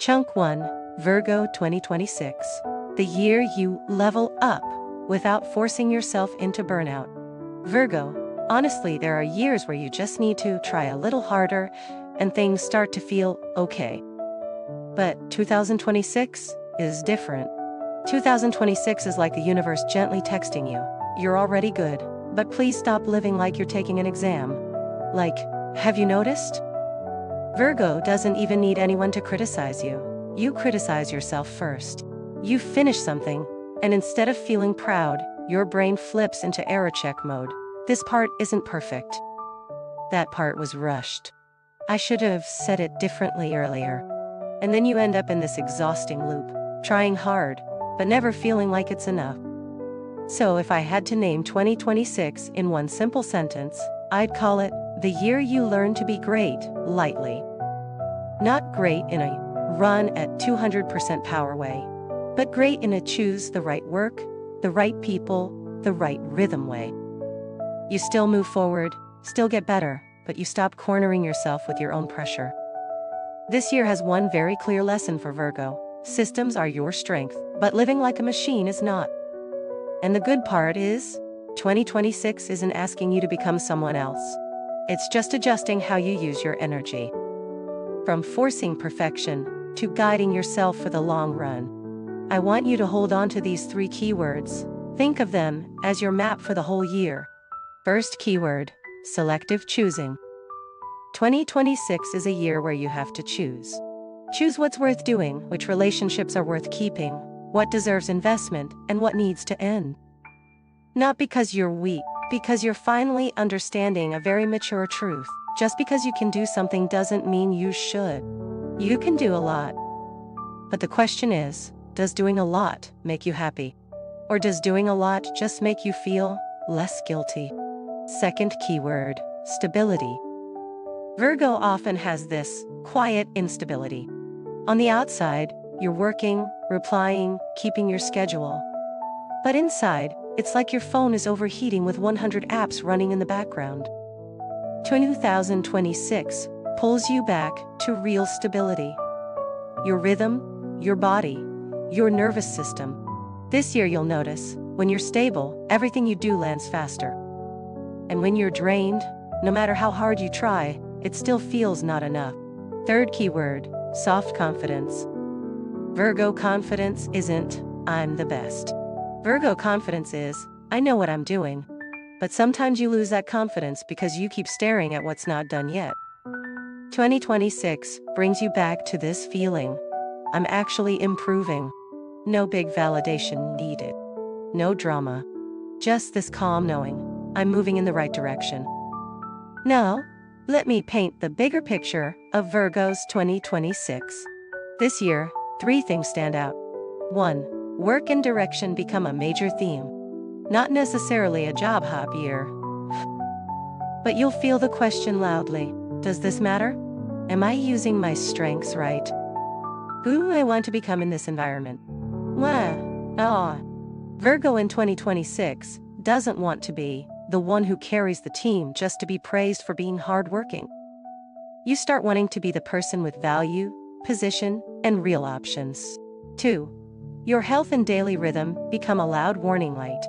Chunk 1, Virgo 2026. The year you level up without forcing yourself into burnout. Virgo, honestly, there are years where you just need to try a little harder and things start to feel okay. But 2026 is different. 2026 is like the universe gently texting you, "You're already good, but please stop living like you're taking an exam." Like, have you noticed? Virgo doesn't even need anyone to criticize you. You criticize yourself first. You finish something, and instead of feeling proud, your brain flips into error check mode. This part isn't perfect. That part was rushed. I should have said it differently earlier. And then you end up in this exhausting loop, trying hard, but never feeling like it's enough. So if I had to name 2026 in one simple sentence, I'd call it the year you learn to be great, lightly. Not great in a run at 200% power way, but great in a choose the right work, the right people, the right rhythm way. You still move forward, still get better, but you stop cornering yourself with your own pressure. This year has one very clear lesson for Virgo. Systems are your strength, but living like a machine is not. And the good part is, 2026 isn't asking you to become someone else. It's just adjusting how you use your energy. From forcing perfection to guiding yourself for the long run. I want you to hold on to these 3 keywords. Think of them as your map for the whole year. First keyword, selective choosing. 2026 is a year where you have to choose. Choose what's worth doing, which relationships are worth keeping, what deserves investment, and what needs to end. Not because you're weak, because you're finally understanding a very mature truth. Just because you can do something doesn't mean you should. You can do a lot. But the question is, does doing a lot make you happy? Or does doing a lot just make you feel less guilty? Second keyword, stability. Virgo often has this quiet instability. On the outside, you're working, replying, keeping your schedule. But inside, it's like your phone is overheating with 100 apps running in the background. 2026 pulls you back to real stability. Your rhythm, your body, your nervous system. This year you'll notice, when you're stable, everything you do lands faster. And when you're drained, no matter how hard you try, it still feels not enough. Third keyword, soft confidence. Virgo confidence isn't, "I'm the best." Virgo confidence is, "I know what I'm doing." But sometimes you lose that confidence because you keep staring at what's not done yet. 2026 brings you back to this feeling. I'm actually improving. No big validation needed. No drama. Just this calm knowing, I'm moving in the right direction. Now, let me paint the bigger picture of Virgo's 2026. This year, 3 things stand out. 1. Work and direction become a major theme. Not necessarily a job hop year. But you'll feel the question loudly, does this matter? Am I using my strengths right? Who do I want to become in this environment? Virgo in 2026 doesn't want to be the one who carries the team just to be praised for being hardworking. You start wanting to be the person with value, position, and real options. 2. Your health and daily rhythm become a loud warning light.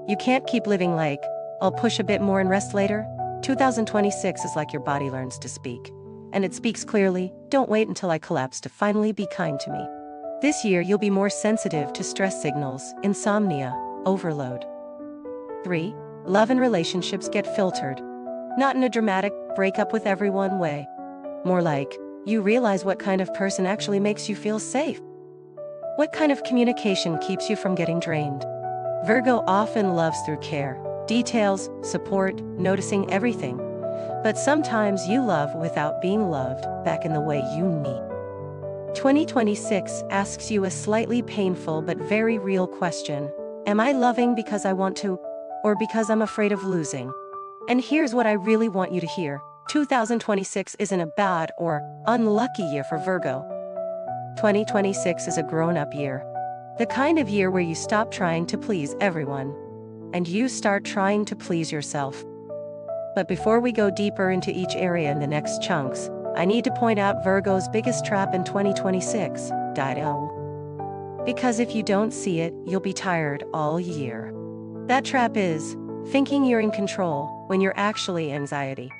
You can't keep living like, "I'll push a bit more and rest later." 2026 is like your body learns to speak. And it speaks clearly, "Don't wait until I collapse to finally be kind to me." This year you'll be more sensitive to stress signals, insomnia, overload. 3. Love and relationships get filtered. Not in a dramatic, break up with everyone way. More like, you realize what kind of person actually makes you feel safe. What kind of communication keeps you from getting drained? Virgo often loves through care, details, support, noticing everything. But sometimes you love without being loved back in the way you need. 2026 asks you a slightly painful but very real question. Am I loving because I want to, or because I'm afraid of losing? And here's what I really want you to hear. 2026 isn't a bad or unlucky year for Virgo. 2026 is a grown-up year. The kind of year where you stop trying to please everyone, and you start trying to please yourself. But before we go deeper into each area in the next chunks, I need to point out Virgo's biggest trap in 2026. Dido. Because if you don't see it, you'll be tired all year. That trap is thinking you're in control when you're actually anxiety.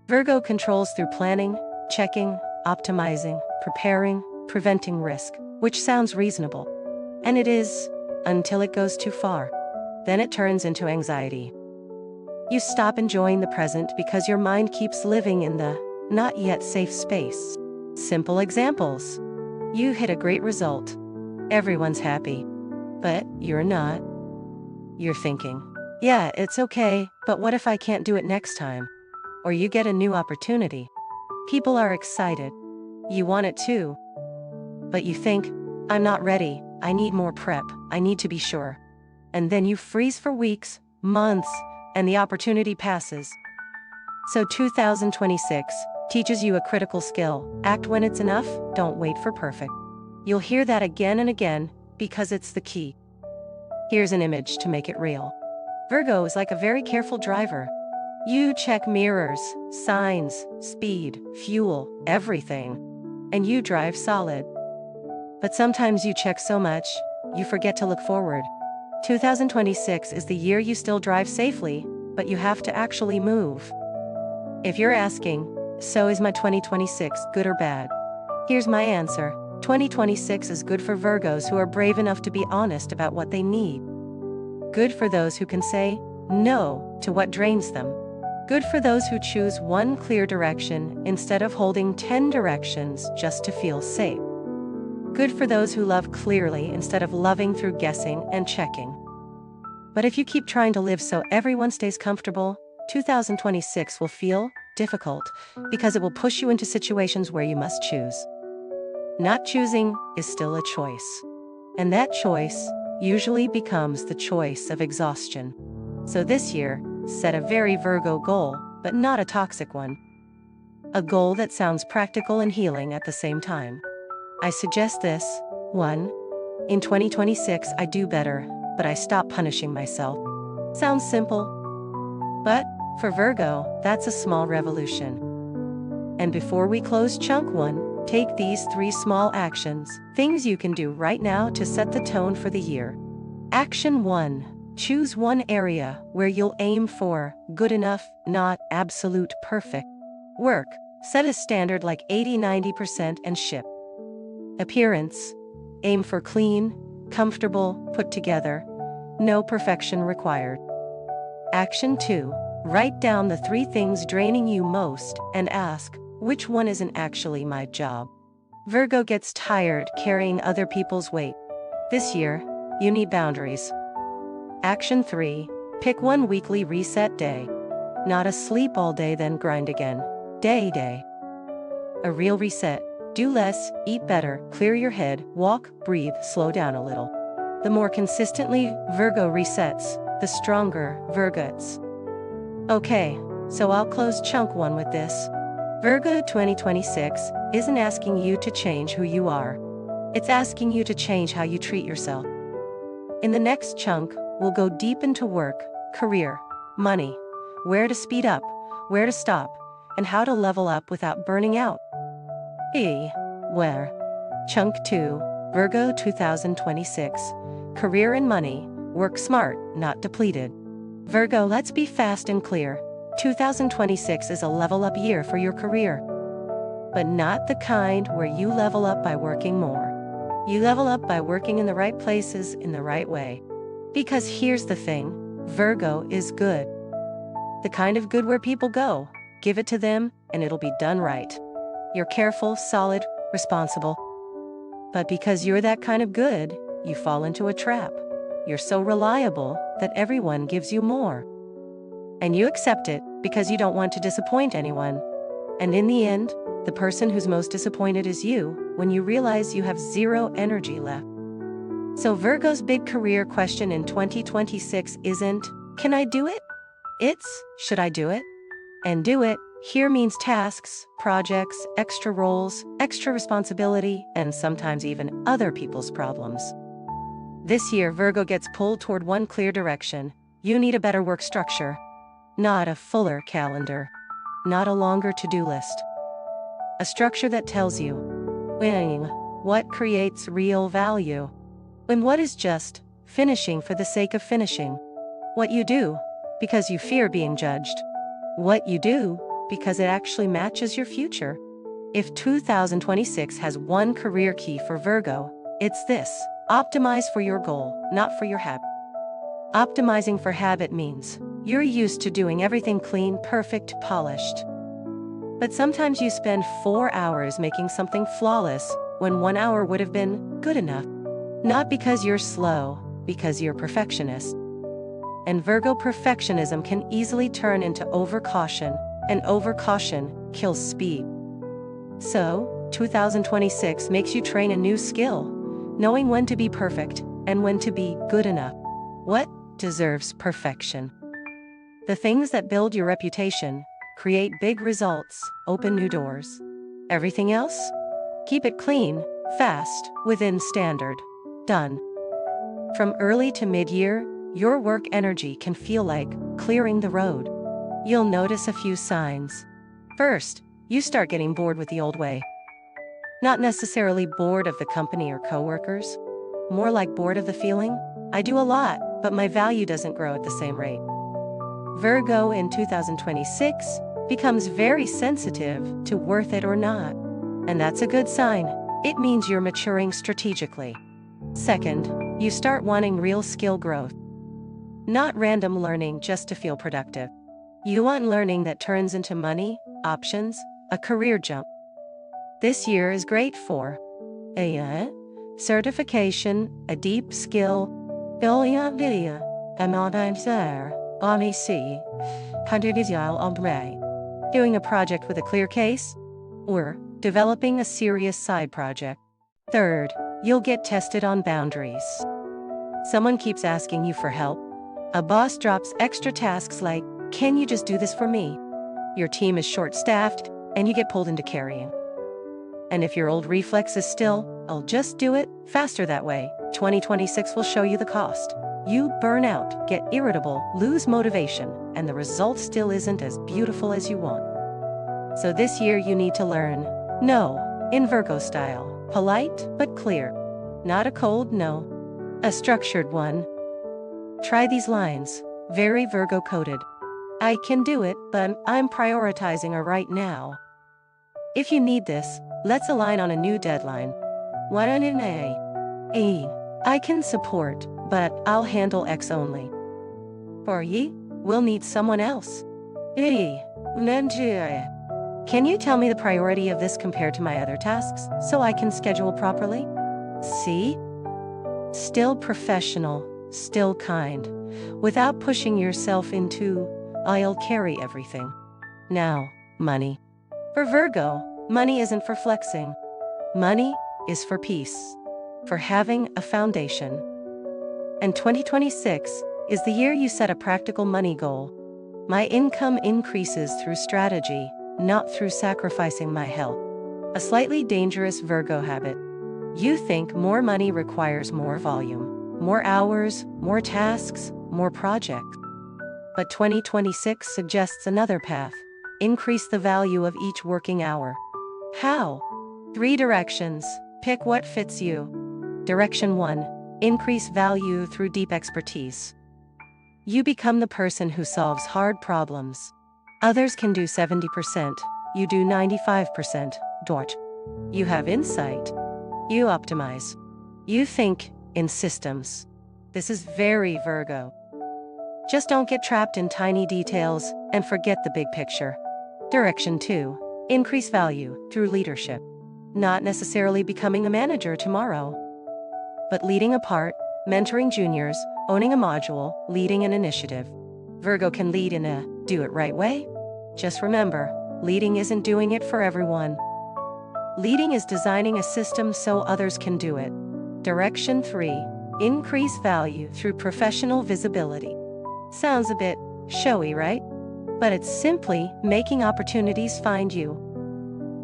Virgo controls through planning, checking, optimizing, preparing, preventing risk, which sounds reasonable. And it is, until it goes too far. Then it turns into anxiety. You stop enjoying the present because your mind keeps living in the not yet safe space. Simple examples. You hit a great result. Everyone's happy. But you're not. You're thinking, yeah, it's okay, but what if I can't do it next time? Or you get a new opportunity. People are excited. You want it too. But you think, I'm not ready, I need more prep, I need to be sure. And then you freeze for weeks, months, and the opportunity passes. So 2026 teaches you a critical skill. Act when it's enough, don't wait for perfect. You'll hear that again and again, because it's the key. Here's an image to make it real. Virgo is like a very careful driver. You check mirrors, signs, speed, fuel, everything. And you drive solid. But sometimes you check so much, you forget to look forward. 2026 is the year you still drive safely, but you have to actually move. If you're asking, so is my 2026 good or bad? Here's my answer. 2026 is good for Virgos who are brave enough to be honest about what they need. Good for those who can say no to what drains them. Good for those who choose one clear direction instead of holding 10 directions just to feel safe. Good for those who love clearly instead of loving through guessing and checking. But if you keep trying to live so everyone stays comfortable, 2026 will feel difficult because it will push you into situations where you must choose. Not choosing is still a choice. And that choice usually becomes the choice of exhaustion. So this year, set a very Virgo goal, but not a toxic one. A goal that sounds practical and healing at the same time. I suggest this. 1. In 2026 I do better, but I stop punishing myself. Sounds simple. But, for Virgo, that's a small revolution. And before we close chunk 1, take these 3 small actions, things you can do right now to set the tone for the year. Action 1. Choose one area where you'll aim for good enough, not absolute perfect. Work. Set a standard like 80-90% and ship. Appearance. Aim for clean, comfortable, put together. No perfection required. Action 2. Write down the 3 things draining you most and ask, which one isn't actually my job? Virgo gets tired carrying other people's weight. This year, you need boundaries. Action 3. Pick one weekly reset day. Not a sleep all day then grind again. Day. A real reset. Do less, eat better, clear your head, walk, breathe, slow down a little. The more consistently Virgo resets, the stronger Virgo gets. Okay, so I'll close chunk 1 with this. Virgo 2026 isn't asking you to change who you are. It's asking you to change how you treat yourself. In the next chunk, we'll go deep into work, career, money, where to speed up, where to stop, and how to level up without burning out. Where? Chunk 2, Virgo 2026. Career and money, work smart, not depleted. Virgo, let's be fast and clear. 2026 is a level up year for your career. But not the kind where you level up by working more. You level up by working in the right places in the right way. Because here's the thing, Virgo is good. The kind of good where people go, give it to them, and it'll be done right. You're careful, solid, responsible. But because you're that kind of good, you fall into a trap. You're so reliable that everyone gives you more. And you accept it because you don't want to disappoint anyone. And in the end, the person who's most disappointed is you when you realize you have 0 energy left. So Virgo's big career question in 2026 isn't, can I do it? It's, should I do it? And do it here means tasks, projects, extra roles, extra responsibility, and sometimes even other people's problems. This year, Virgo gets pulled toward one clear direction. You need a better work structure. Not a fuller calendar. Not a longer to-do list. A structure that tells you when what creates real value, and what is just finishing for the sake of finishing. What you do because you fear being judged. What you do because it actually matches your future. If 2026 has one career key for Virgo, it's this: optimize for your goal, not for your habit. Optimizing for habit means you're used to doing everything clean, perfect, polished. But sometimes you spend 4 hours making something flawless when 1 hour would have been good enough. Not because you're slow, because you're perfectionist. And Virgo perfectionism can easily turn into overcaution, and overcaution kills speed. So, 2026 makes you train a new skill, knowing when to be perfect and when to be good enough. What deserves perfection? The things that build your reputation, create big results, open new doors. Everything else? Keep it clean, fast, within standard. Done. From early to mid-year, your work energy can feel like clearing the road. You'll notice a few signs. First, you start getting bored with the old way. Not necessarily bored of the company or coworkers, more like bored of the feeling, I do a lot, but my value doesn't grow at the same rate. Virgo in 2026 becomes very sensitive to worth it or not. And that's a good sign. It means you're maturing strategically. Second, you start wanting real skill growth. Not random learning just to feel productive. You want learning that turns into money, options, a career jump. This year is great for a certification, a deep skill, doing a project with a clear case, or developing a serious side project. Third, you'll get tested on boundaries. Someone keeps asking you for help. A boss drops extra tasks like, "Can you just do this for me?" Your team is short-staffed, and you get pulled into carrying. And if your old reflex is still, "I'll just do it faster that way," 2026 will show you the cost. You burn out, get irritable, lose motivation, and the result still isn't as beautiful as you want. So this year you need to learn no, in Virgo style, polite but clear. Not a cold no, a structured one. Try these lines, very Virgo coded. I can do it, but I'm prioritizing a right now. If you need this, let's align on a new deadline. I can support, but I'll handle X only. For ye, we'll need someone else. Can you tell me the priority of this compared to my other tasks, so I can schedule properly? See? Still professional, still kind, without pushing yourself into, "I'll carry everything." Now, money. For Virgo, money isn't for flexing. Money is for peace, for having a foundation. And 2026 is the year you set a practical money goal. My income increases through strategy, not through sacrificing my health. A slightly dangerous Virgo habit. You think more money requires more volume, more hours, more tasks, more projects. But 2026 suggests another path. Increase the value of each working hour. How? 3 directions. Pick what fits you. Direction 1. Increase value through deep expertise. You become the person who solves hard problems. Others can do 70%, you do 95%. You have insight. You optimize. You think in systems. This is very Virgo. Just don't get trapped in tiny details and forget the big picture. Direction 2. Increase value through leadership. Not necessarily becoming a manager tomorrow, but leading a part, mentoring juniors, owning a module, leading an initiative. Virgo can lead in a do it right way. Just remember, leading isn't doing it for everyone. Leading is designing a system so others can do it. Direction 3. Increase value through professional visibility. Sounds a bit showy, right? But it's simply making opportunities find you.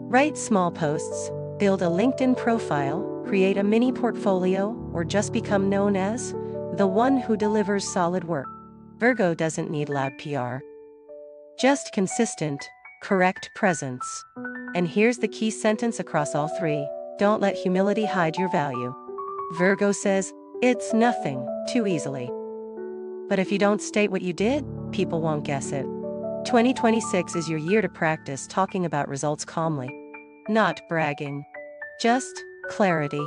Write small posts, build a LinkedIn profile, create a mini portfolio, or just become known as the one who delivers solid work. Virgo doesn't need loud PR. Just consistent, correct presence. And here's the key sentence across all three: don't let humility hide your value. Virgo says, it's nothing, too easily. But if you don't state what you did, people won't guess it. 2026 is your year to practice talking about results calmly. Not bragging. Just clarity.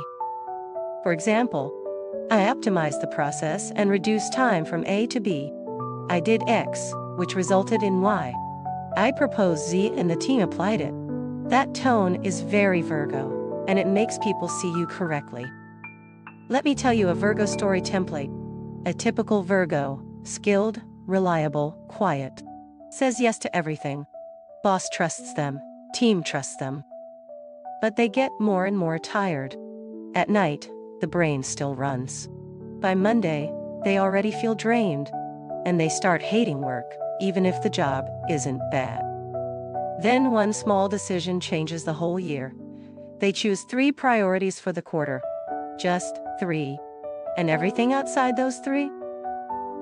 For example, I optimized the process and reduced time from A to B. I did X, which resulted in Y. I proposed Z and the team applied it. That tone is very Virgo, and it makes people see you correctly. Let me tell you a Virgo story template. A typical Virgo: skilled, reliable, quiet. Says yes to everything. Boss trusts them, team trusts them. But they get more and more tired. At night, the brain still runs. By Monday, they already feel drained. And they start hating work, even if the job isn't bad. Then one small decision changes the whole year. They choose 3 priorities for the quarter. Just 3. And everything outside those 3?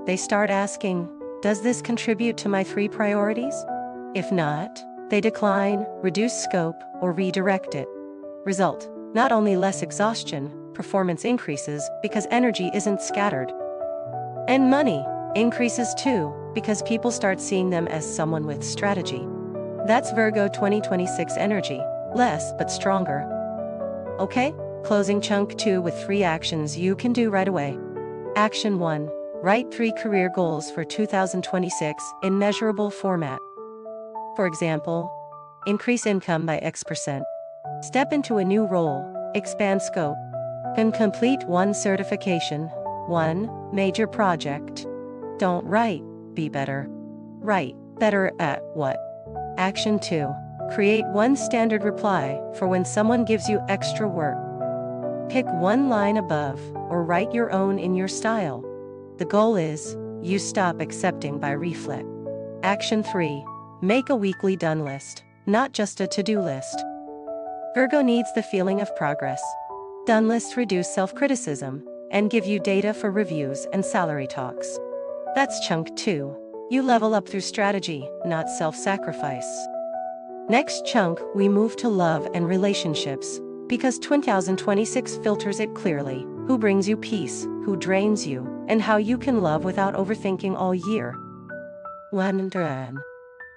They start asking, does this contribute to my 3 priorities? If not, they decline, reduce scope, or redirect it. Result: not only less exhaustion, performance increases because energy isn't scattered. And money increases too, because people start seeing them as someone with strategy. That's Virgo 2026 energy, less but stronger. Okay, closing chunk 2 with 3 actions you can do right away. Action 1. Write 3 career goals for 2026 in measurable format. For example, increase income by X%. Step into a new role, expand scope. And complete 1 certification, 1 major project. Don't write, be better. Write, better at what? Action 2. Create 1 standard reply for when someone gives you extra work. Pick 1 line above, or write your own in your style. The goal is, you stop accepting by reflex. Action 3. Make a weekly done list, not just a to-do list. Virgo needs the feeling of progress. Done lists reduce self-criticism and give you data for reviews and salary talks. That's chunk 2. You level up through strategy, not self-sacrifice. Next chunk, we move to love and relationships, because 2026 filters it clearly: who brings you peace, who drains you, and how you can love without overthinking all year. 1.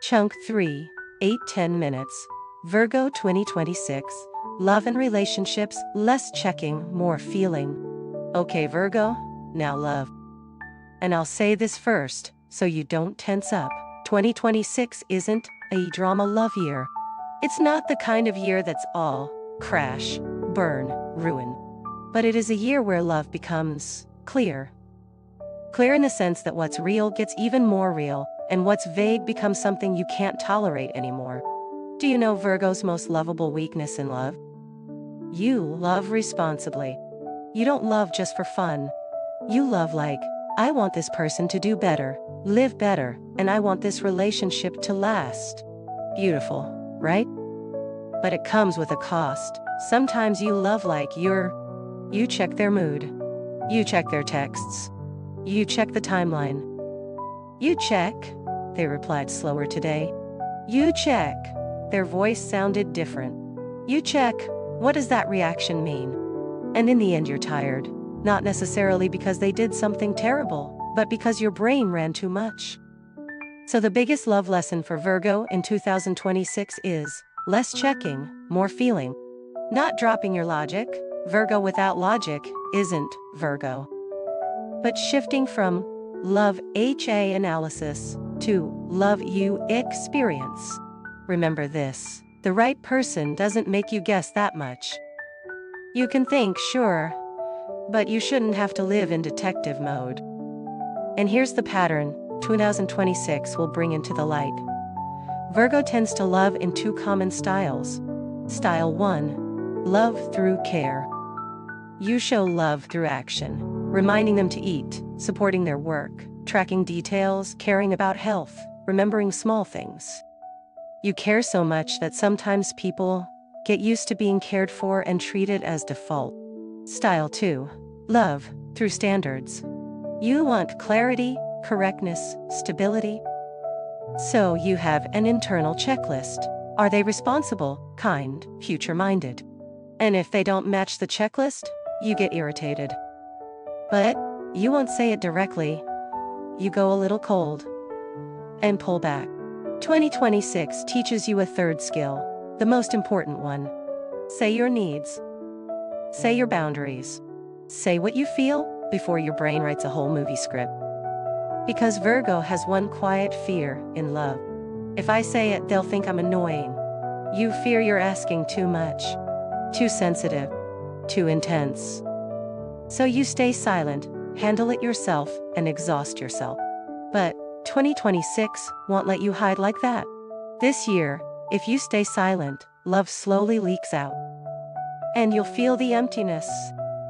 Chunk 3, 8-10 minutes. Virgo 2026, love and relationships, less checking, more feeling. Okay Virgo, now love. And I'll say this first, so you don't tense up. 2026 isn't a drama love year. It's not the kind of year that's all crash, burn, ruin. But it is a year where love becomes clear. Clear in the sense that what's real gets even more real, and what's vague becomes something you can't tolerate anymore. Do you know Virgo's most lovable weakness in love? You love responsibly. You don't love just for fun. You love like, I want this person to do better, live better, and I want this relationship to last. Beautiful, right? But it comes with a cost. Sometimes you love like you check their mood. You check their texts. You check the timeline. You check, they replied slower today. You check, their voice sounded different. You check, what does that reaction mean? And in the end you're tired, not necessarily because they did something terrible, but because your brain ran too much. So the biggest love lesson for Virgo in 2026 is, less checking, more feeling. Not dropping your logic. Virgo without logic isn't Virgo. But shifting from love HA analysis to love you experience. Remember this: the right person doesn't make you guess that much. You can think, sure, but you shouldn't have to live in detective mode. And here's the pattern 2026 will bring into the light. Virgo tends to love in 2 common styles. Style 1, love through care. You show love through action, reminding them to eat, supporting their work, tracking details, caring about health, remembering small things. You care so much that sometimes people get used to being cared for and treated as default. Style 2, love through standards. You want clarity, correctness, stability. So you have an internal checklist. Are they responsible, kind, future-minded? And if they don't match the checklist, you get irritated. But you won't say it directly. You go a little cold and pull back. 2026 teaches you a third skill, the most important one. Say your needs. Say your boundaries. Say what you feel before your brain writes a whole movie script. Because Virgo has one quiet fear in love. If I say it, they'll think I'm annoying. You fear you're asking too much, too sensitive, too intense. So you stay silent, handle it yourself, and exhaust yourself. But 2026 won't let you hide like that. This year, if you stay silent, love slowly leaks out. And you'll feel the emptiness.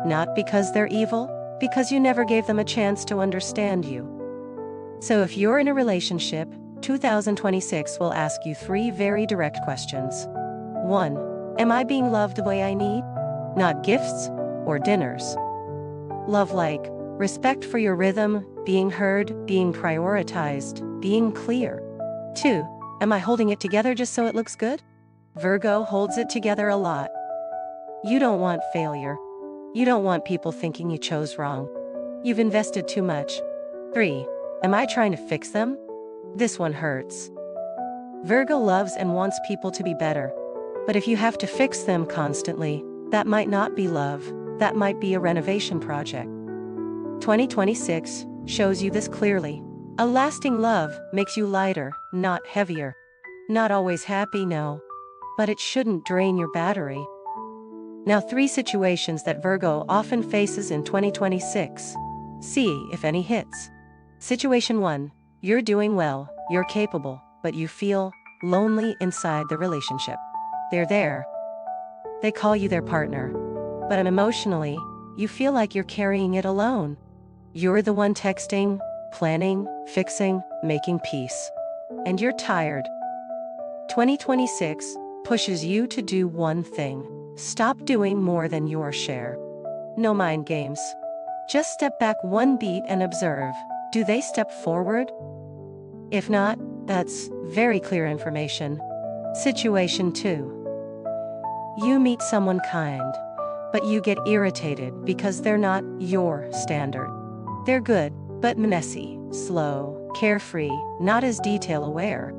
Not because they're evil, because you never gave them a chance to understand you. So if you're in a relationship, 2026 will ask you 3 very direct questions. 1. Am I being loved the way I need? Not gifts or dinners. Love like respect for your rhythm, being heard, being prioritized, being clear. 2. Am I holding it together just so it looks good? Virgo holds it together a lot. You don't want failure. You don't want people thinking you chose wrong. You've invested too much. 3. Am I trying to fix them? This one hurts. Virgo loves and wants people to be better. But if you have to fix them constantly, that might not be love. That might be a renovation project. 2026 shows you this clearly. A lasting love makes you lighter, not heavier. Not always happy, no. But it shouldn't drain your battery. Now 3 situations that Virgo often faces in 2026. See if any hits. Situation 1. You're doing well, you're capable, but you feel lonely inside the relationship. They're there. They call you their partner. But emotionally, you feel like you're carrying it alone. You're the one texting, planning, fixing, making peace. And you're tired. 2026 pushes you to do one thing. Stop doing more than your share. No mind games. Just step back 1 beat and observe. Do they step forward? If not, that's very clear information. Situation 2. You meet someone kind, but you get irritated because they're not your standard. They're good, but messy, slow, carefree, not as detail-aware.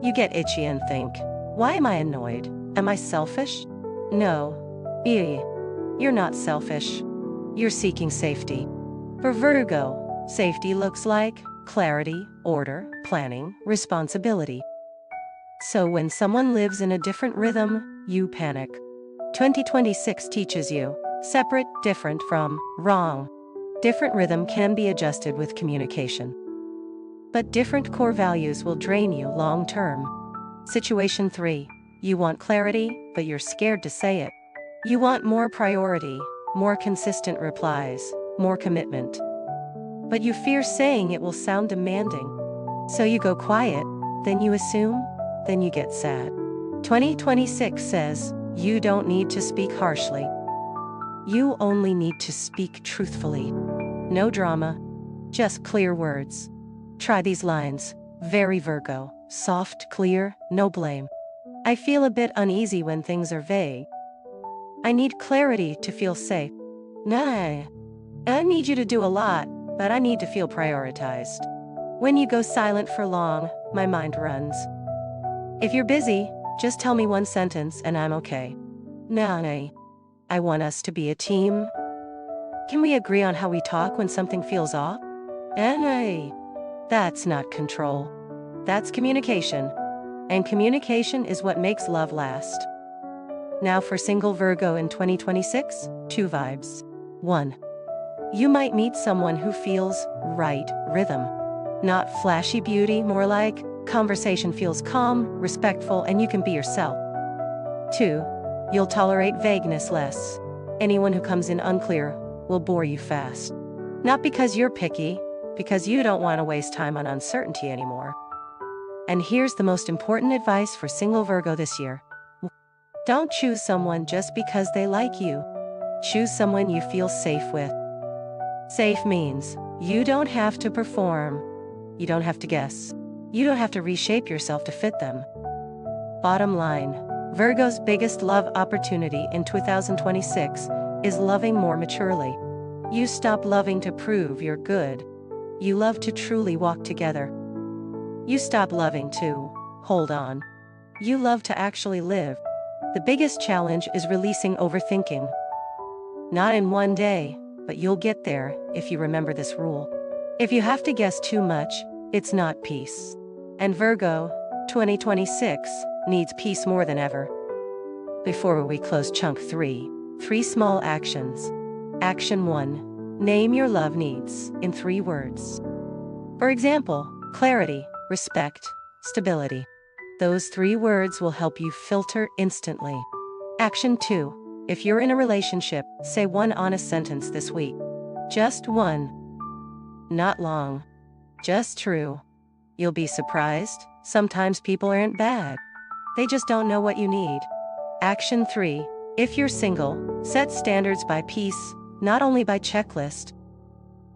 You get itchy and think, why am I annoyed? Am I selfish? No. You're not selfish. You're seeking safety. For Virgo, safety looks like clarity, order, planning, responsibility. So when someone lives in a different rhythm, you panic. 2026 teaches you, separate, different from wrong. Different rhythm can be adjusted with communication. But different core values will drain you long term. Situation 3. You want clarity, but you're scared to say it. You want more priority, more consistent replies, more commitment. But you fear saying it will sound demanding. So you go quiet, then you assume, then you get sad. 2026 says, you don't need to speak harshly. You only need to speak truthfully. No drama, just clear words. Try these lines. Very Virgo, soft, clear, no blame. I feel a bit uneasy when things are vague. I need clarity to feel safe. Nah, I need you to do a lot, but I need to feel prioritized. When you go silent for long, my mind runs. If you're busy, just tell me 1 sentence and I'm okay. Nah, I want us to be a team. Can we agree on how we talk when something feels off? That's not control. That's communication. And communication is what makes love last. Now for single Virgo in 2026, 2 vibes. 1. You might meet someone who feels right rhythm. Not flashy beauty, more like conversation feels calm, respectful, and you can be yourself. 2. You'll tolerate vagueness less. Anyone who comes in unclear will bore you fast. Not because you're picky, because you don't want to waste time on uncertainty anymore. And here's the most important advice for single Virgo this year. Don't choose someone just because they like you. Choose someone you feel safe with. Safe means you don't have to perform. You don't have to guess. You don't have to reshape yourself to fit them. Bottom line, Virgo's biggest love opportunity in 2026 is loving more maturely. You stop loving to prove you're good. You love to truly walk together. You stop loving to hold on. You love to actually live. The biggest challenge is releasing overthinking. Not in one day, but you'll get there if you remember this rule. If you have to guess too much, it's not peace. And Virgo, 2026, needs peace more than ever. Before we close chunk 3, 3 small actions. Action 1. Name your love needs in 3 words. For example, clarity, respect, stability. Those 3 words will help you filter instantly. Action 2. If you're in a relationship, say 1 honest sentence this week. Just 1. Not long. Just true. You'll be surprised. Sometimes people aren't bad. They just don't know what you need. Action 3. If you're single, set standards by piece, not only by checklist.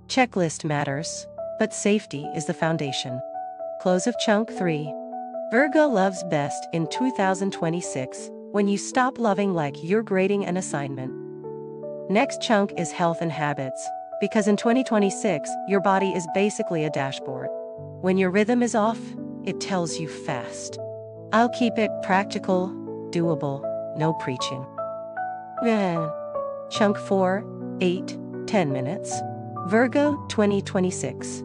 Checklist matters, but safety is the foundation. Close of chunk 3. Virgo loves best in 2026 when you stop loving like you're grading an assignment. Next chunk is health and habits, because in 2026, your body is basically a dashboard. When your rhythm is off, it tells you fast. I'll keep it practical, doable, no preaching. Chunk 4, 8, 10 minutes. Virgo 2026.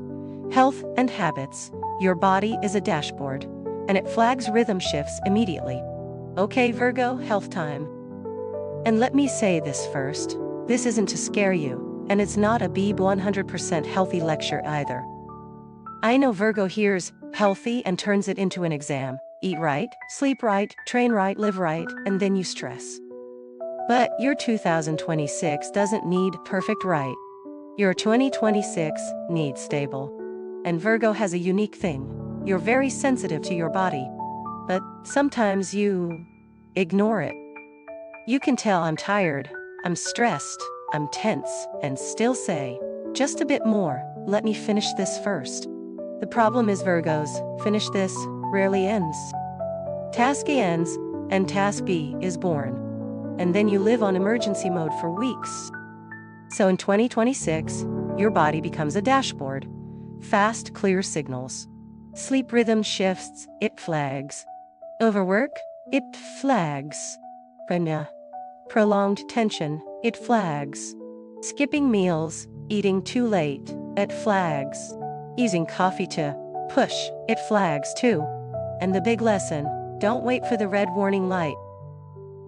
Health and habits. Your body is a dashboard, and it flags rhythm shifts immediately. Okay, Virgo, health time. And let me say this first. This isn't to scare you, and it's not a be 100% healthy lecture either. I know Virgo hears healthy and turns it into an exam. Eat right, sleep right, train right, live right, and then you stress. But your 2026 doesn't need perfect right. Your 2026 needs stable. And Virgo has a unique thing. You're very sensitive to your body. But sometimes you ignore it. You can tell I'm tired, I'm stressed, I'm tense, and still say, just a bit more, let me finish this first. The problem is Virgos, finish this, rarely ends. Task A ends, and Task B is born. And then you live on emergency mode for weeks. So in 2026, your body becomes a dashboard. Fast, clear signals. Sleep rhythm shifts, it flags. Overwork, it flags. Prolonged tension, it flags. Skipping meals, eating too late, it flags. Using coffee to push, it flags too. And the big lesson, don't wait for the red warning light.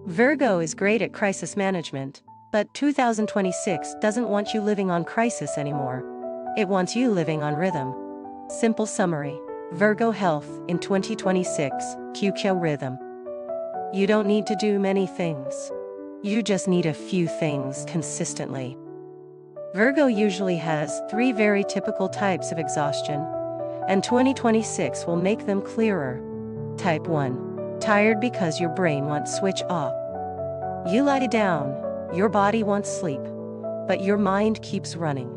Virgo is great at crisis management, but 2026 doesn't want you living on crisis anymore. It wants you living on rhythm. Simple summary. Virgo health in 2026, QQ rhythm. You don't need to do many things. You just need a few things consistently. Virgo usually has 3 very typical types of exhaustion, and 2026 will make them clearer. Type 1. Tired because your brain wants switch off. You lie down, your body wants sleep, but your mind keeps running.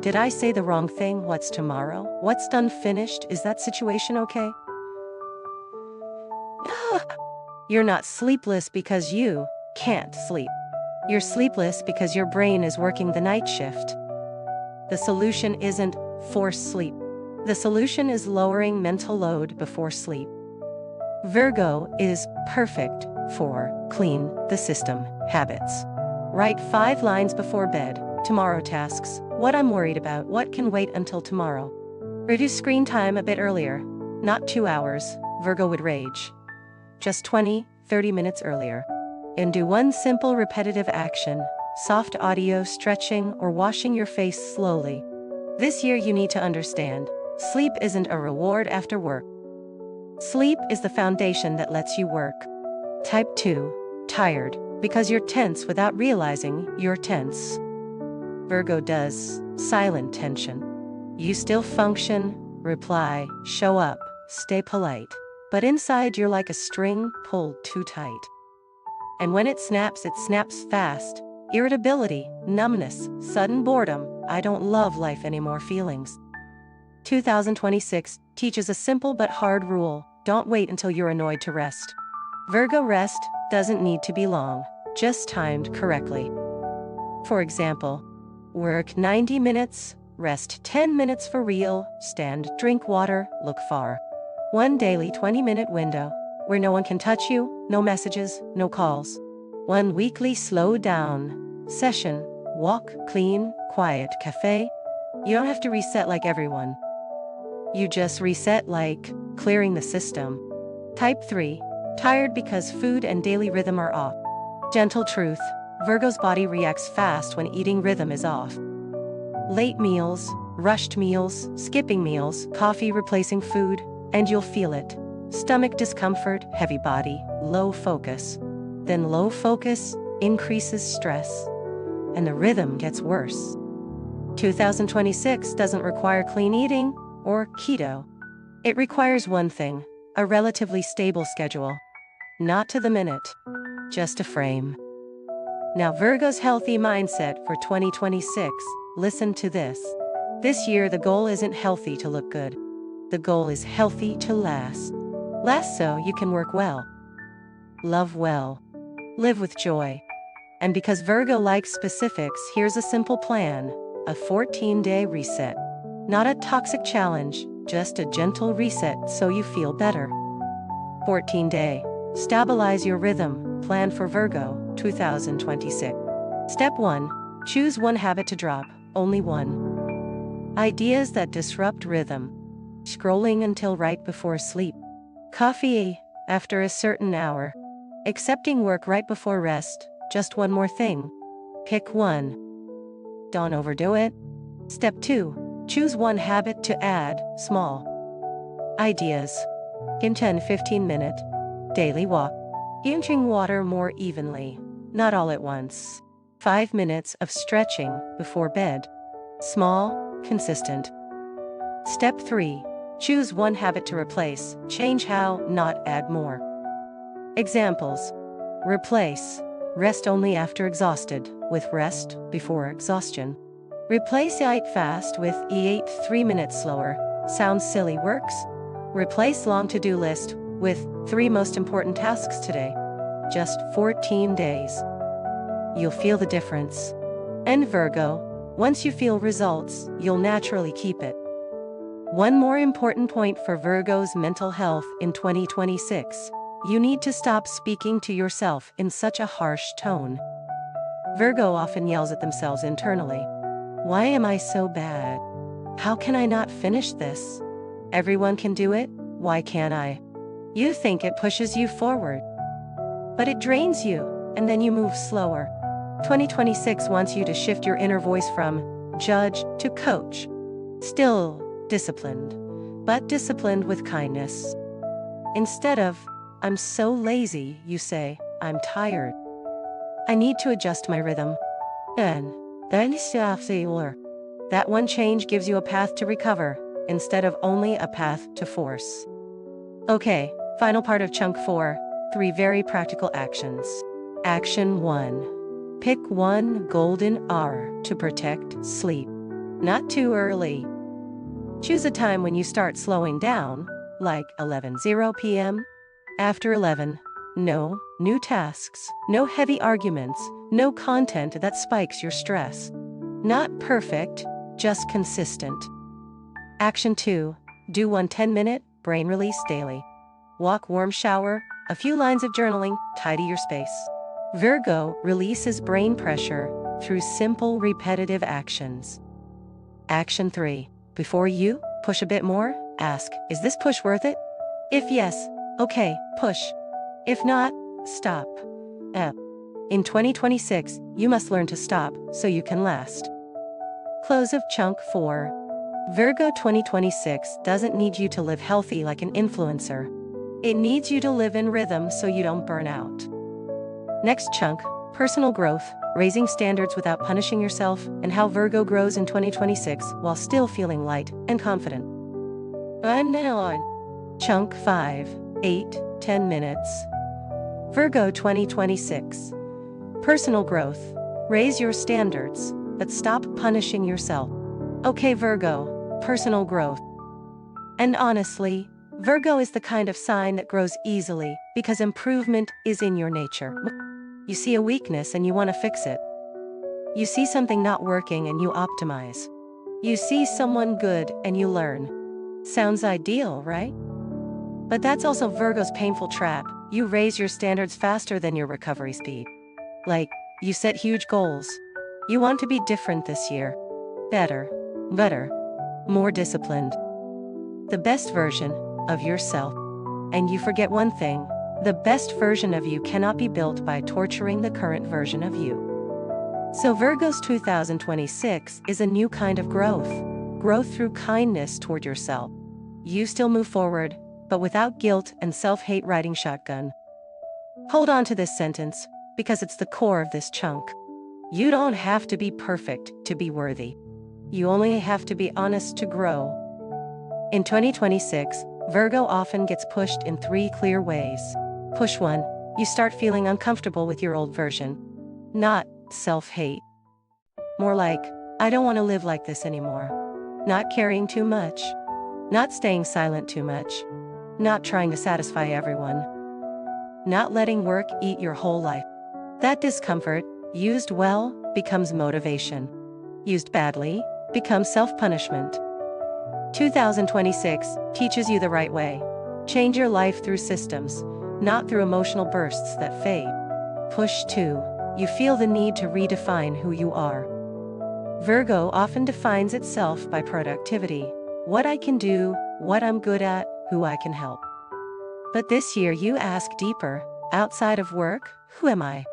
Did I say the wrong thing? What's tomorrow? What's done finished? Is that situation okay? You're not sleepless because you can't sleep. You're sleepless because your brain is working the night shift. The solution isn't forced sleep. The solution is lowering mental load before sleep. Virgo is perfect for clean the system habits. Write 5 lines before bed. Tomorrow tasks. What I'm worried about. What can wait until tomorrow. Reduce screen time a bit earlier. Not 2 hours, Virgo would rage. Just 20-30 minutes earlier. And do 1 simple repetitive action, soft audio, stretching, or washing your face slowly. This year you need to understand, sleep isn't a reward after work. Sleep is the foundation that lets you work. Type 2. Tired, because you're tense without realizing you're tense. Virgo does silent tension. You still function, reply, show up, stay polite. But inside you're like a string pulled too tight. And when it snaps fast. Irritability, numbness, sudden boredom, I don't love life anymore feelings. 2026 teaches a simple but hard rule: don't wait until you're annoyed to rest. Virgo rest doesn't need to be long, just timed correctly. For example, work 90 minutes, rest 10 minutes for real, stand, drink water, look far. One daily 20-minute window, where no one can touch you, no messages, no calls. One weekly slow down session, walk, clean, quiet cafe. You don't have to reset like everyone. You just reset like clearing the system. Type 3, tired because food and daily rhythm are off. Gentle truth, Virgo's body reacts fast when eating rhythm is off. Late meals, rushed meals, skipping meals, coffee replacing food, and you'll feel it. Stomach discomfort, heavy body, low focus. Then low focus increases stress, and the rhythm gets worse. 2026 doesn't require clean eating or keto. It requires one thing: a relatively stable schedule. Not to the minute, just a frame. Now, Virgo's healthy mindset for 2026, listen to this. This year, the goal isn't healthy to look good. The goal is healthy to last. Last so you can work well, love well, live with joy. And because Virgo likes specifics, here's a simple plan: a 14-day reset. Not a toxic challenge, just a gentle reset so you feel better. 14-day. Stabilize your rhythm plan for Virgo 2026. Step 1. Choose one habit to drop, only one. Ideas that disrupt rhythm. Scrolling until right before sleep. Coffee after a certain hour. Accepting work right before rest, just one more thing. Pick one. Don't overdo it. Step 2. Choose one habit to add, small. Ideas. In 10-15 minute daily walk. Drink water more evenly, not all at once. 5 minutes of stretching before bed. Small, consistent. Step 3. Choose one habit to replace, change how, not add more. Examples. Replace rest only after exhausted with rest before exhaustion. Replace eat fast with eat 3 minutes slower. Sounds silly, works. Replace long to-do list with 3 most important tasks today. Just 14 days. You'll feel the difference. And Virgo, once you feel results, you'll naturally keep it. One more important point for Virgo's mental health in 2026. You need to stop speaking to yourself in such a harsh tone. Virgo often yells at themselves internally. Why am I so bad? How can I not finish this? Everyone can do it, why can't I? You think it pushes you forward, but it drains you, and then you move slower. 2026 wants you to shift your inner voice from judge to coach. Still disciplined, but disciplined with kindness. Instead of, I'm so lazy, you say, I'm tired. I need to adjust my rhythm. And then that one change gives you a path to recover, instead of only a path to force. Okay, final part of chunk 4, 3 very practical actions. Action 1. Pick one golden hour to protect sleep. Not too early. Choose a time when you start slowing down, like 11:00 p.m. After 11, no new tasks, no heavy arguments, no content that spikes your stress. Not perfect, just consistent. Action 2. Do one 10-minute brain release daily. Walk, warm shower, a few lines of journaling, tidy your space. Virgo releases brain pressure through simple repetitive actions. Action 3. Before you push a bit more, ask, is this push worth it? If yes, okay, push. If not, stop. In 2026, you must learn to stop so you can last. Close of chunk 4. Virgo 2026 doesn't need you to live healthy like an influencer. It needs you to live in rhythm so you don't burn out. Next chunk, personal growth, raising standards without punishing yourself, and how Virgo grows in 2026 while still feeling light and confident. And now on chunk 5, 8-10 minutes. Virgo 2026. Personal growth. Raise your standards, but stop punishing yourself. Okay, Virgo, personal growth. And honestly, Virgo is the kind of sign that grows easily because improvement is in your nature. You see a weakness and you want to fix it. You see something not working and you optimize. You see someone good and you learn. Sounds ideal, right? But that's also Virgo's painful trap. You raise your standards faster than your recovery speed. Like, you set huge goals. You want to be different this year. Better, more disciplined. The best version of yourself. And you forget one thing: the best version of you cannot be built by torturing the current version of you. So Virgo's 2026 is a new kind of growth. Growth through kindness toward yourself. You still move forward, but without guilt and self-hate riding shotgun. Hold on to this sentence, because it's the core of this chunk. You don't have to be perfect to be worthy. You only have to be honest to grow. In 2026, Virgo often gets pushed in 3 clear ways. Push 1, you start feeling uncomfortable with your old version. Not self-hate. More like, I don't want to live like this anymore. Not caring too much. Not staying silent too much. Not trying to satisfy everyone. Not letting work eat your whole life. That discomfort, used well, becomes motivation. Used badly, becomes self-punishment. 2026 teaches you the right way. Change your life through systems, not through emotional bursts that fade. Push 2, you feel the need to redefine who you are. Virgo often defines itself by productivity. What I can do, what I'm good at, who I can help. But this year you ask deeper. Outside of work, who am I?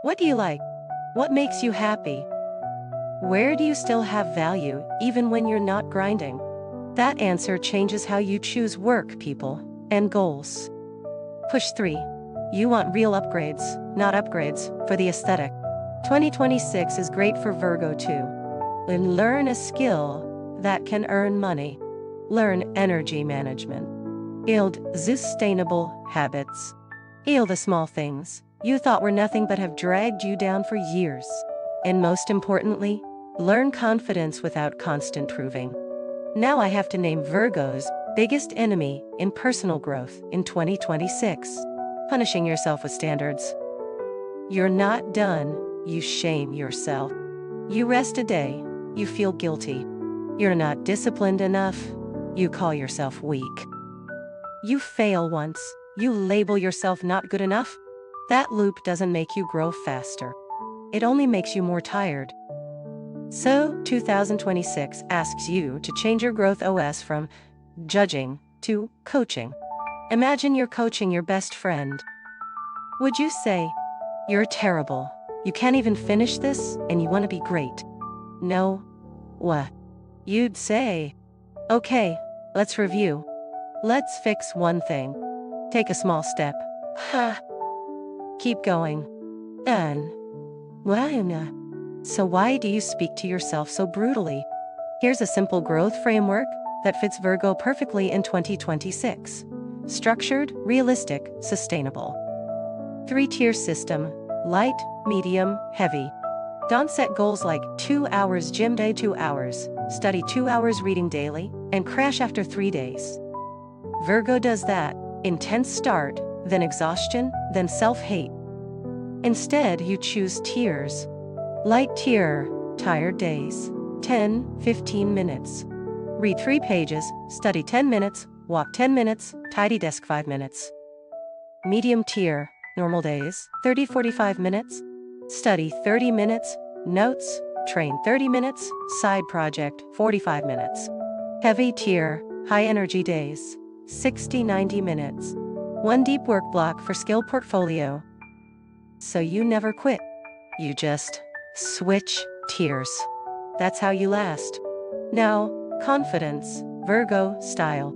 What do you like? What makes you happy? Where do you still have value, even when you're not grinding? That answer changes how you choose work, people, and goals. Push 3. You want real upgrades, not upgrades, for the aesthetic. 2026 is great for Virgo too. And learn a skill that can earn money. Learn energy management. Build sustainable habits. Heal the small things you thought were nothing but have dragged you down for years. And most importantly, learn confidence without constant proving. Now I have to name Virgo's biggest enemy in personal growth in 2026. Punishing yourself with standards. You're not done, you shame yourself. You rest a day, you feel guilty. You're not disciplined enough, you call yourself weak. You fail once, you label yourself not good enough. That loop doesn't make you grow faster. It only makes you more tired. So, 2026 asks you to change your growth OS from judging to coaching. Imagine you're coaching your best friend. Would you say, "You're terrible, you can't even finish this, and you want to be great"? No. What? You'd say, "Okay, let's review. Let's fix one thing. Take a small step. Keep going. And so why do you speak to yourself so brutally? Here's a simple growth framework that fits Virgo perfectly in 2026. Structured, realistic, sustainable. 3-tier system: light, medium, heavy. Don't set goals like 2 hours gym day, 2 hours, study 2 hours reading daily, and crash after 3 days. Virgo does that: intense start, then exhaustion, then self-hate. Instead, you choose tiers. Light tier, tired days, 10-15 minutes. Read 3 pages, study 10 minutes, walk 10 minutes, tidy desk 5 minutes. Medium tier, normal days, 30-45 minutes. Study 30 minutes, notes, train 30 minutes, side project 45 minutes. Heavy tier, high energy days, 60-90 minutes. 1 deep work block for skill portfolio. So you never quit. You just switch tiers. That's how you last. Now, confidence, Virgo style.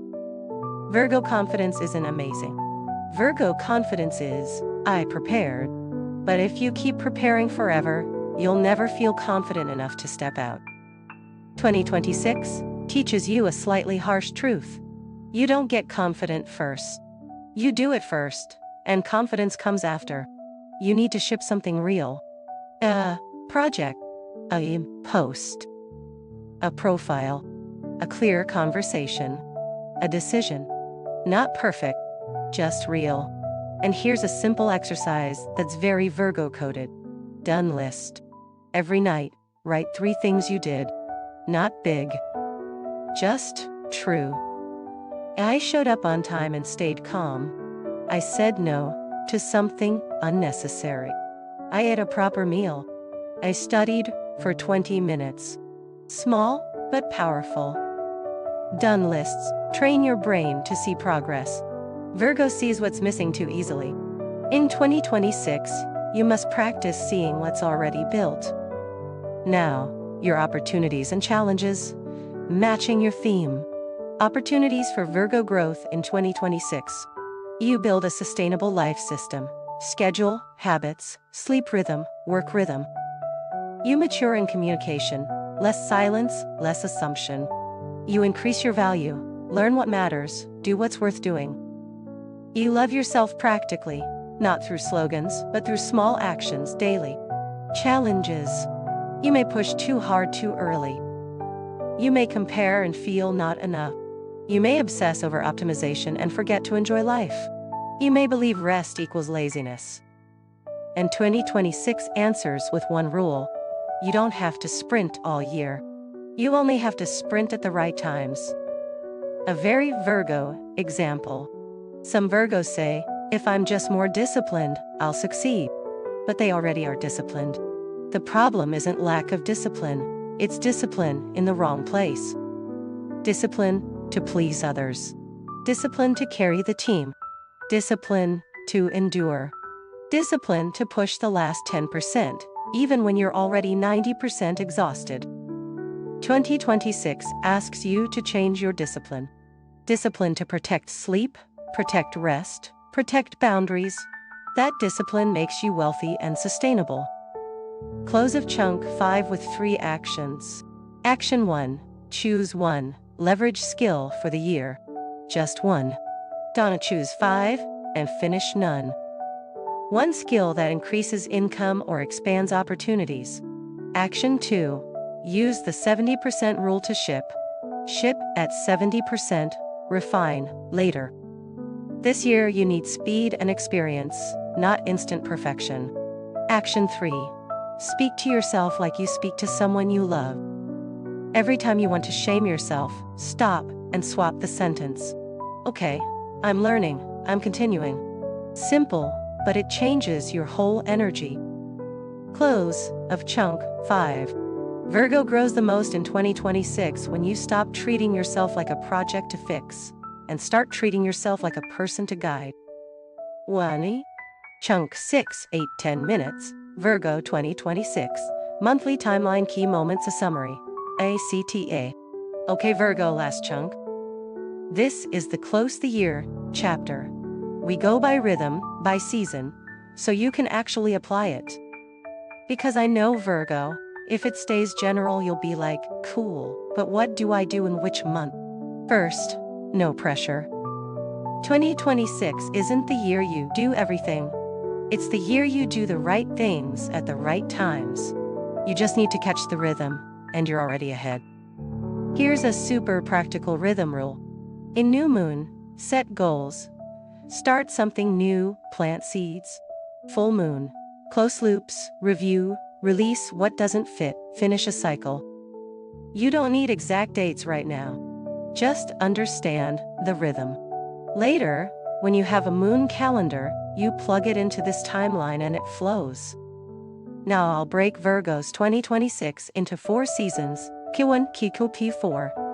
Virgo confidence isn't amazing. Virgo confidence is, I prepared. But if you keep preparing forever, you'll never feel confident enough to step out. 2026 teaches you a slightly harsh truth. You don't get confident first. You do it first, and confidence comes after. You need to ship something real. A project, a post, a profile, a clear conversation. A decision. Not perfect, just real. And here's a simple exercise that's very Virgo coded. Done list. Every night, write 3 things you did. Not big. Just true. I showed up on time and stayed calm. I said no to something unnecessary. I ate a proper meal. I studied for 20 minutes. Small, but powerful. Done lists train your brain to see progress. Virgo sees what's missing too easily. In 2026, you must practice seeing what's already built. Now, your opportunities and challenges, matching your theme. Opportunities for Virgo growth in 2026. You build a sustainable life system, schedule, habits, sleep rhythm, work rhythm. You mature in communication, less silence, less assumption. You increase your value, learn what matters, do what's worth doing. You love yourself practically, not through slogans, but through small actions daily. Challenges. You may push too hard too early. You may compare and feel not enough. You may obsess over optimization and forget to enjoy life. You may believe rest equals laziness. And 2026 answers with one rule. You don't have to sprint all year. You only have to sprint at the right times. A very Virgo example. Some Virgos say, if I'm just more disciplined, I'll succeed. But they already are disciplined. The problem isn't lack of discipline, it's discipline in the wrong place. Discipline to please others. Discipline to carry the team. Discipline to endure. Discipline to push the last 10%, even when you're already 90% exhausted. 2026 asks you to change your discipline. Discipline to protect sleep, protect rest, protect boundaries. That discipline makes you wealthy and sustainable. Close of chunk 5 with 3 actions. Action 1. Choose 1. Leverage skill for the year. Just 1. Donna choose 5 and finish none. 1 skill that increases income or expands opportunities. Action 2. Use the 70% rule to ship. Ship at 70%, refine later. This year you need speed and experience, not instant perfection. Action 3. Speak to yourself like you speak to someone you love. Every time you want to shame yourself, stop and swap the sentence. Okay, I'm learning, I'm continuing. Simple, but it changes your whole energy. Close of chunk 5. Virgo grows the most in 2026 when you stop treating yourself like a project to fix and start treating yourself like a person to guide. 1. Chunk 6, 8, 10 minutes. Virgo 2026. Monthly timeline key moments a summary. ACTA. Okay Virgo last chunk. This is the close the year chapter. We go by rhythm, by season, so you can actually apply it. Because I know Virgo, if it stays general you'll be like, cool, but what do I do in which month? First, no pressure. 2026 isn't the year you do everything. It's the year you do the right things at the right times. You just need to catch the rhythm, and you're already ahead. Here's a super practical rhythm rule. In new moon, set goals. Start something new, plant seeds. Full moon, close loops, review, release what doesn't fit, finish a cycle. You don't need exact dates right now. Just understand the rhythm. Later, when you have a moon calendar, you plug it into this timeline and it flows. Now I'll break Virgo's 2026 into 4 seasons, Q1, Q2,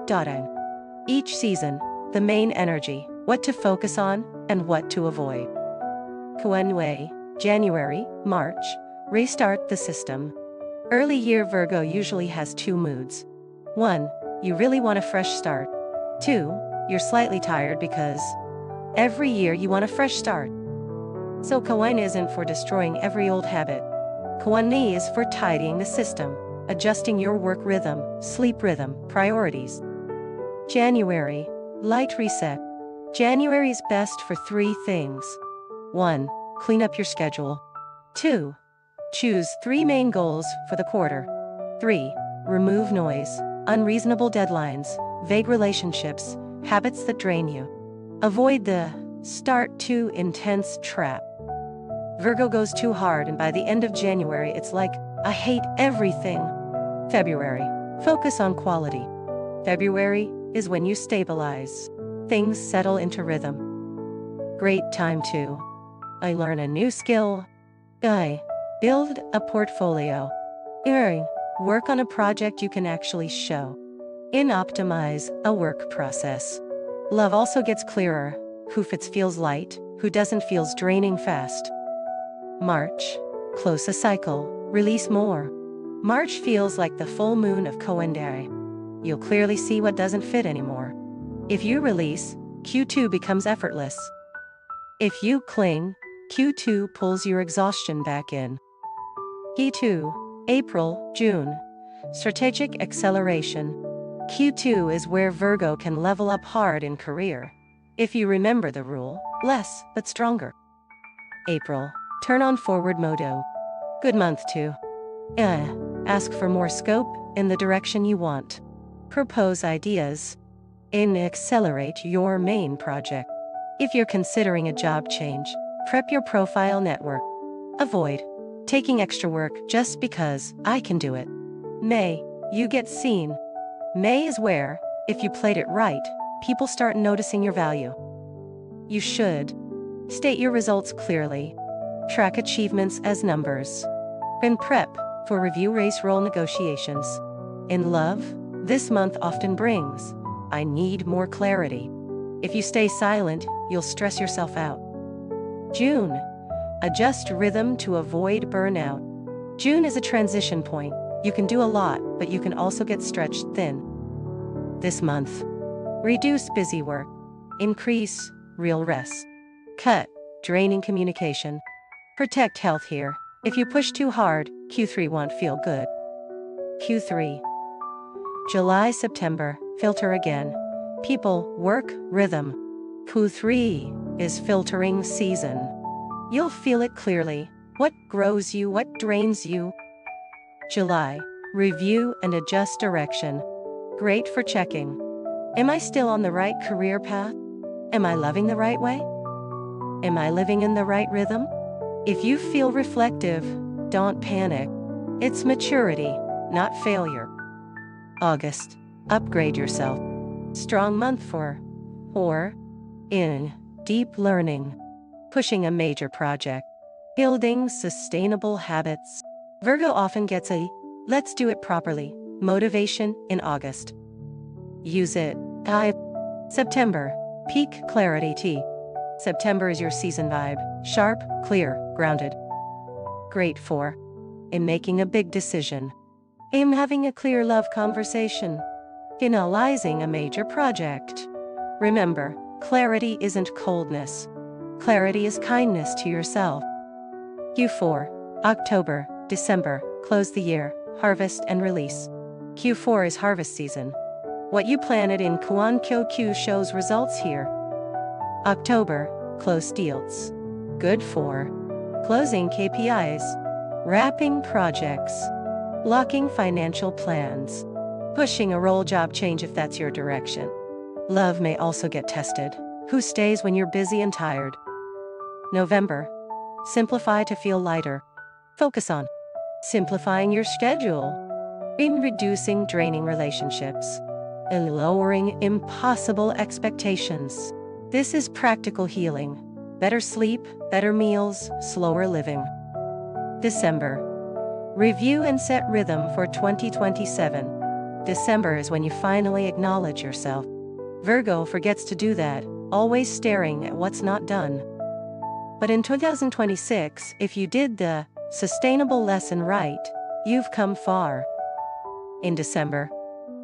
P4. Each season, the main energy, what to focus on, and what to avoid. Q1, January, March, restart the system. Early year Virgo usually has 2 moods. 1, you really want a fresh start. 2, you're slightly tired because every year you want a fresh start. So Q1 isn't for destroying every old habit. Q1 is for tidying the system, adjusting your work rhythm, sleep rhythm, priorities. January, light reset. January is best for 3 things. 1, clean up your schedule. 2, choose 3 main goals for the quarter. 3, remove noise, unreasonable deadlines, vague relationships, habits that drain you. Avoid the start too intense trap. Virgo goes too hard, and by the end of January, it's like, I hate everything. February. Focus on quality. February is when you stabilize. Things settle into rhythm. Great time to I learn a new skill. I build a portfolio. Work on a project you can actually show. Optimize a work process. Love also gets clearer. Who fits feels light, who doesn't feels draining fast. March. Close a cycle, release more. March feels like the full moon of Coendere. You'll clearly see what doesn't fit anymore. If you release, Q2 becomes effortless. If you cling, Q2 pulls your exhaustion back in. Q2, April, June. Strategic acceleration. Q2 is where Virgo can level up hard in career. If you remember the rule, less but stronger. April. Turn on forward mode. Good month to ask for more scope in the direction you want. Propose ideas. Accelerate your main project. If you're considering a job change, prep your profile network. Avoid taking extra work just because I can do it. May. You get seen. May is where, if you played it right, people start noticing your value. You should state your results clearly. Track achievements as numbers. And prep for review race role negotiations. In love, this month often brings, I need more clarity. If you stay silent, you'll stress yourself out. June. Adjust rhythm to avoid burnout. June is a transition point. You can do a lot, but you can also get stretched thin. This month. Reduce busy work. Increase real rest. Cut draining communication. Protect health here. If you push too hard, Q3 won't feel good. Q3. July, September, filter again. People, work, rhythm. Q3 is filtering season. You'll feel it clearly. What grows you, what drains you. July. Review and adjust direction. Great for checking. Am I still on the right career path? Am I loving the right way? Am I living in the right rhythm? If you feel reflective, don't panic. It's maturity, not failure. August. Upgrade yourself. Strong month for or in deep learning. Pushing a major project. Building sustainable habits. Virgo often gets a let's do it properly motivation in August. Use it. September. Peak clarity T. September is your season vibe. Sharp, clear, grounded. Great for in making a big decision. Having a clear love conversation. Finalizing a major project. Remember, clarity isn't coldness. Clarity is kindness to yourself. Q4. October, December. Close the year. Harvest and release. Q4 is harvest season. What you planted in Q shows results here. October. Close deals. Good for closing KPIs. Wrapping projects. Locking financial plans. Pushing a role job change if that's your direction. Love may also get tested. Who stays when you're busy and tired? November. Simplify to feel lighter. Focus on simplifying your schedule. In reducing draining relationships. And lowering impossible expectations. This is practical healing. Better sleep, better meals, slower living. December. Review and set rhythm for 2027. December is when you finally acknowledge yourself. Virgo forgets to do that, always staring at what's not done. But in 2026, if you did the sustainable lesson right, you've come far. In December,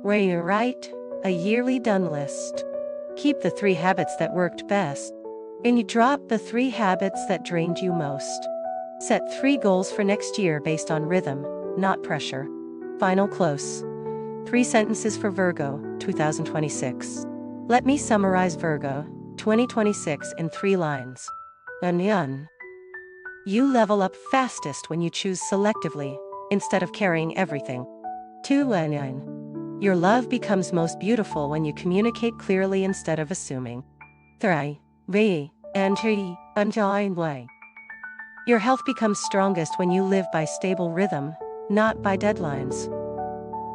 where you write a yearly done list. Keep the 3 habits that worked best, and you drop the 3 habits that drained you most. Set 3 goals for next year based on rhythm, not pressure. Final close. 3 sentences for Virgo, 2026. Let me summarize Virgo, 2026 in 3 lines. Onion. You level up fastest when you choose selectively, instead of carrying everything. 2. Your love becomes most beautiful when you communicate clearly instead of assuming. 3. Way. Your health becomes strongest when you live by stable rhythm, not by deadlines.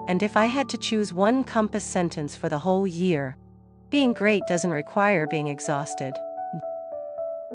And if I had to choose one compass sentence for the whole year, being great doesn't require being exhausted.